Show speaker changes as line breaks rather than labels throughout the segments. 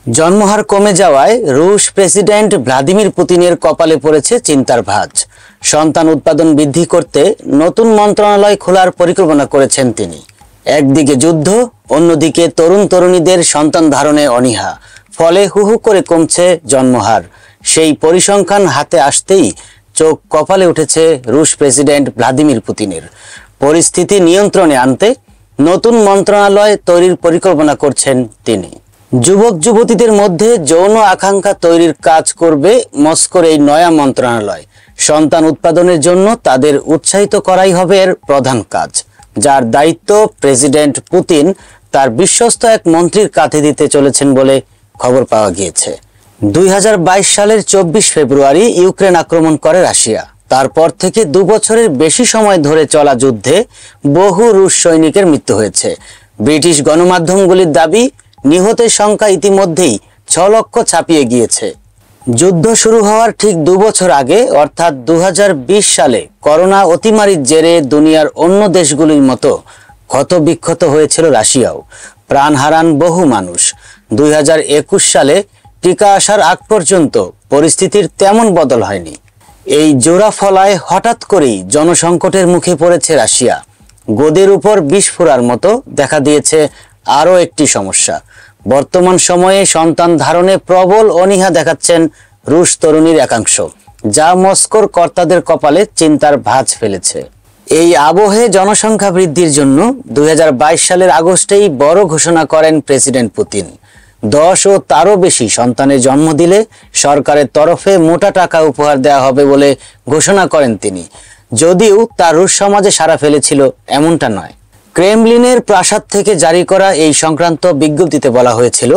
জন্মহার কমে যাওয়ায় রুশ প্রেসিডেন্ট ভ্লাদিমির পুতিনের কপালে পড়েছে চিন্তার ভাঁজ। সন্তান উৎপাদন বৃদ্ধি করতে নতুন মন্ত্রণালয় খোলার পরিকল্পনা করেছেন তিনি। একদিকে যুদ্ধ, অন্যদিকে তরুণ তরুণীদের সন্তান ধারণে অনীহা, ফলে হুহু করে কমছে জন্মহার। সেই পরিসংখ্যান হাতে আসতেই চোখ কপালে উঠেছে রুশ প্রেসিডেন্ট ভ্লাদিমির পুতিনের। পরিস্থিতি নিয়ন্ত্রণে আনতে নতুন মন্ত্রণালয় তৈরির পরিকল্পনা করছেন তিনি। যুবক যুবতীদের মধ্যে যৌন আকাঙ্ক্ষা তৈরির কাজ করবে মস্কোর এই নয়া মন্ত্রণালয়। সন্তান উৎপাদনের জন্য তাদের উৎসাহিত করাই হবে এর প্রধান কাজ, যার দায়িত্ব প্রেসিডেন্ট পুতিন তার বিশ্বস্ত এক মন্ত্রীর কাঁধে দিতে চলেছেন বলে খবর পাওয়া গিয়েছে। 2022 সালের 24 ফেব্রুয়ারি ইউক্রেন আক্রমণ করে রাশিয়া। তারপর থেকে 2 বছরের বেশি সময় ধরে চলা যুদ্ধে বহু রুশ সৈনিকের মৃত্যু হয়েছে। ব্রিটিশ গণমাধ্যমগুলির দাবি, নিহতের সংখ্যা ইতিমধ্যেই 6 লক্ষ ছাপিয়ে গিয়েছে। যুদ্ধ শুরু হওয়ার ঠিক 2 বছর আগে অর্থাৎ 2020 সালে করোনা অতিমারির জেরে দুনিয়ার অন্য দেশগুলির মতো ক্ষতবিক্ষত হয়েছিল রাশিয়াও। প্রাণ হারান বহু মানুষ। 2021 সালে টিকা আসার আগ পর্যন্ত পরিস্থিতির তেমন বদল হয়নি। এই জোড়া ফলায় হঠাৎ করেই জনসংকটের মুখে পড়েছে রাশিয়া। গদির উপর বিষ ফোঁড়ার মতো দেখা দিয়েছে আরও একটি সমস্যা। বর্তমান সময়ে সন্তান ধারণে প্রবল অনীহা দেখাচ্ছেন রুশ তরুণীর একাংশ, যা মস্কোর কর্তাদের কপালে চিন্তার ভাঁজ ফেলেছে। এই আবহে জনসংখ্যা বৃদ্ধির জন্য 2022 সালের আগস্টেই বড় ঘোষণা করেন প্রেসিডেন্ট পুতিন। 10 ও তারও বেশি সন্তানের জন্ম দিলে সরকারের তরফে মোটা টাকা উপহার দেওয়া হবে বলে ঘোষণা করেন তিনি। যদিও তা রুশ সমাজে সাড়া ফেলেছিল এমনটা নয়। ক্রেমলিনের প্রাসাদ থেকে জারি করা এই সংক্রান্ত বিজ্ঞপ্তিতে বলা হয়েছিল,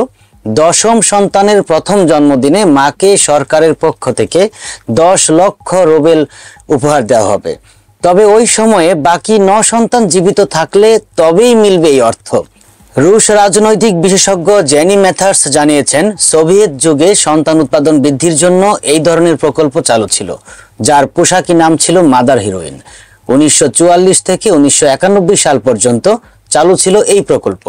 10ম সন্তানের প্রথম জন্মদিনে মাকে সরকারের পক্ষ থেকে 10 লক্ষ রুবেল উপহার দেওয়া হবে। তবে ওই সময়ে বাকি 9 সন্তান জীবিত থাকলে তবেই মিলবে এই অর্থ। রুশ রাজনৈতিক বিশেষজ্ঞ জেনি ম্যাথার্স জানিয়েছেন, সোভিয়েত যুগে সন্তান উৎপাদন বৃদ্ধির জন্য এই ধরনের প্রকল্প চালু ছিল, যার পোশাকি নাম ছিল মাদার হিরোইন। 1944 থেকে 1991 সাল পর্যন্ত চালু ছিল এই প্রকল্প।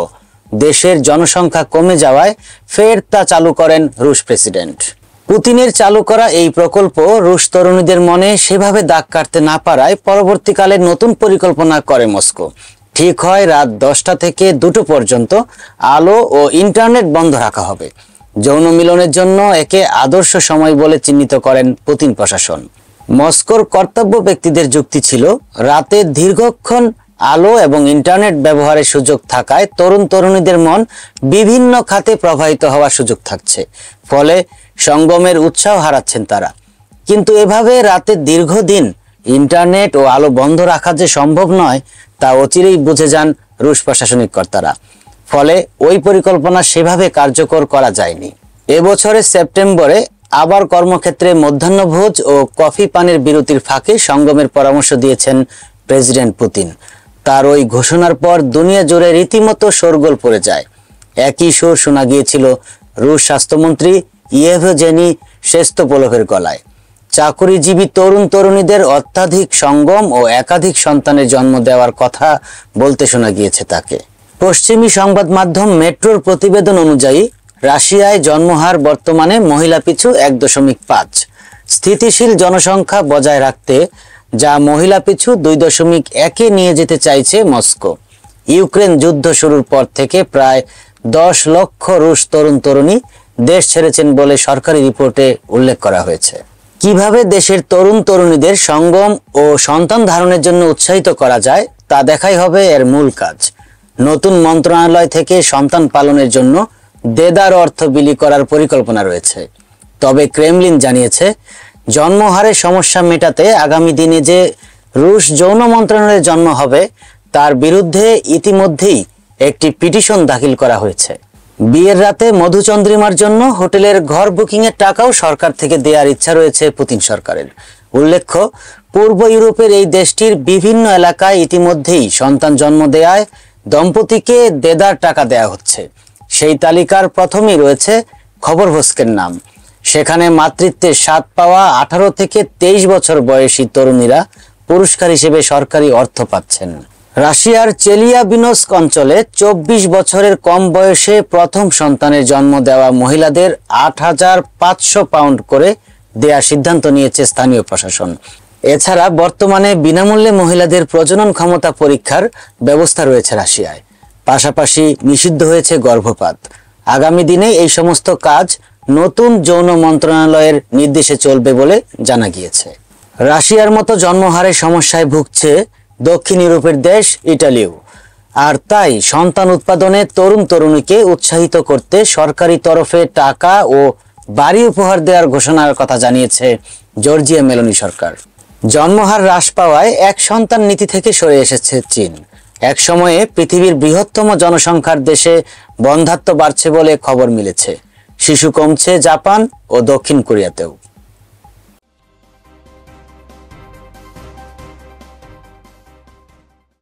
দেশের জনসংখ্যা কমে যাওয়ায় ফের তা চালু করেন রুশ প্রেসিডেন্ট। পুতিনের চালু করা এই প্রকল্প রুশ তরুণীদের মনে সেভাবে দাগ কাটতে না পারায় পরবর্তীকালে নতুন পরিকল্পনা করে মস্কো। ঠিক হয় রাত 10টা থেকে 2টো পর্যন্ত আলো ও ইন্টারনেট বন্ধ রাখা হবে। যৌন মিলনের জন্য একে আদর্শ সময় বলে চিহ্নিত করেন পুতিন প্রশাসন। মস্কোর কর্তব্য ব্যক্তিদের যুক্তি ছিল, রাতে দীর্ঘক্ষণ আলো এবং ইন্টারনেট ব্যবহারের সুযোগ থাকায় তরুণ তরুণীদের মন বিভিন্ন খাতে প্রবাহিত হওয়ার সুযোগ থাকছে, ফলে সঙ্গমের উৎসাহ হারাচ্ছেন তারা। কিন্তু এভাবে রাতে দীর্ঘদিন ইন্টারনেট ও আলো বন্ধ রাখা যে সম্ভব নয় তা অচিরেই বুঝে যান রুশ প্রশাসনিক কর্তারা। ফলে ওই পরিকল্পনা সেভাবে কার্যকর করা যায়নি। এবছরের সেপ্টেম্বরে আবার কর্মক্ষেত্রে মধ্যাহ্নভোজ ও কফি পানের বিরতির ফাঁকে সঙ্গমের পরামর্শ দিয়েছেন প্রেসিডেন্ট পুতিন। তার ওই ঘোষণার পর দুনিয়া জুড়ে রীতিমতো শোরগোল পড়ে যায়। একই সুর শোনা গিয়েছিল রুশ স্বাস্থ্যমন্ত্রী ইয়েভজেনি শেস্তোপোলোভের গলায়। চাকুরিজীবী তরুণ তরুণীদের অত্যাধিক সঙ্গম ও একাধিক সন্তানের জন্ম দেওয়ার কথা বলতে শোনা গিয়েছে তাকে। পশ্চিমী সংবাদ মাধ্যম মেট্রোর প্রতিবেদন অনুযায়ী রাশিয়ায় জন্মহার বর্তমানে মহিলা পিছু 1.5। স্থিতিশীল জনসংখ্যা বজায় রাখতে যা মহিলা পিছু 2.1-এ নিয়ে যেতে চাইছে মস্কো। ইউক্রেন যুদ্ধ শুরুর পর থেকে প্রায় 10 লক্ষ রুশ তরুণ তরুণী দেশ ছেড়েছেন বলে সরকারি রিপোর্টে উল্লেখ করা হয়েছে। কিভাবে দেশের তরুণ তরুণীদের সঙ্গম ও সন্তান ধারণের জন্য উৎসাহিত করা যায় তা দেখাই হবে এর মূল কাজ। নতুন মন্ত্রণালয় থেকে সন্তান পালনের জন্য দেদার অর্থ বিলি করার পরিকল্পনা রয়েছে। তবে ক্রেমলিন জানিয়েছে, জন্মহারের সমস্যা মেটাতে আগামী দিনে যে রুশ যৌন মন্ত্রণালয়ের জন্ম হবে তার বিরুদ্ধে ইতিমধ্যেই একটি পিটিশন দাখিল করা হয়েছে। বিয়ের রাতে মধুচন্দ্রিমার জন্য হোটেলের ঘর বুকিংয়ের টাকাও সরকার থেকে দেওয়ার ইচ্ছা রয়েছে পুতিন সরকারের। উল্লেখ্য, পূর্ব ইউরোপের এই দেশটির বিভিন্ন এলাকায় ইতিমধ্যেই সন্তান জন্ম দেওয়ায় দম্পতিকে দেদার টাকা দেয়া হচ্ছে। সেই তালিকার প্রথমেই রয়েছে খবরভস্কের নাম। সেখানে মাতৃত্বের স্বাদ পাওয়া 18 থেকে 23 বছর বয়সী তরুণীরা পুরস্কার হিসেবে সরকারি অর্থ পাচ্ছেন। রাশিয়ার চেলিয়াবিনস্ক অঞ্চলে 24 বছরের কম বয়সে প্রথম সন্তানের জন্ম দেওয়া মহিলাদের 8,500 পাউন্ড করে দেয়া সিদ্ধান্ত নিয়েছে স্থানীয় প্রশাসন। এছাড়া বর্তমানে বিনামূল্যে মহিলাদের প্রজনন ক্ষমতা পরীক্ষার ব্যবস্থা রয়েছে রাশিয়ায়। পাশাপাশি নিষিদ্ধ হয়েছে গর্ভপাত। আগামী দিনে এই সমস্ত কাজ নতুন যৌন মন্ত্রণালয়ের নির্দেশে চলবে বলে জানা গিয়েছে। রাশিয়ার মতো জন্মহারের সমস্যায় ভুগছে দক্ষিণ ইউরোপের দেশ ইটালিও। আর তাই সন্তান উৎপাদনে তরুণ তরুণীকে উৎসাহিত করতে সরকারি তরফে টাকা ও বাড়ি উপহার দেওয়ার ঘোষণার কথা জানিয়েছে জর্জিয়া মেলোনি সরকার। জন্মহার হ্রাস পাওয়ায় এক সন্তান নীতি থেকে সরে এসেছে চীন। এক সময়ে পৃথিবীর বৃহত্তম জনসংখ্যার দেশে বন্ধ্যাত্ব বাড়ছে বলে খবর মিলেছে। শিশু কমছে জাপান ও দক্ষিণ কোরিয়াতেও।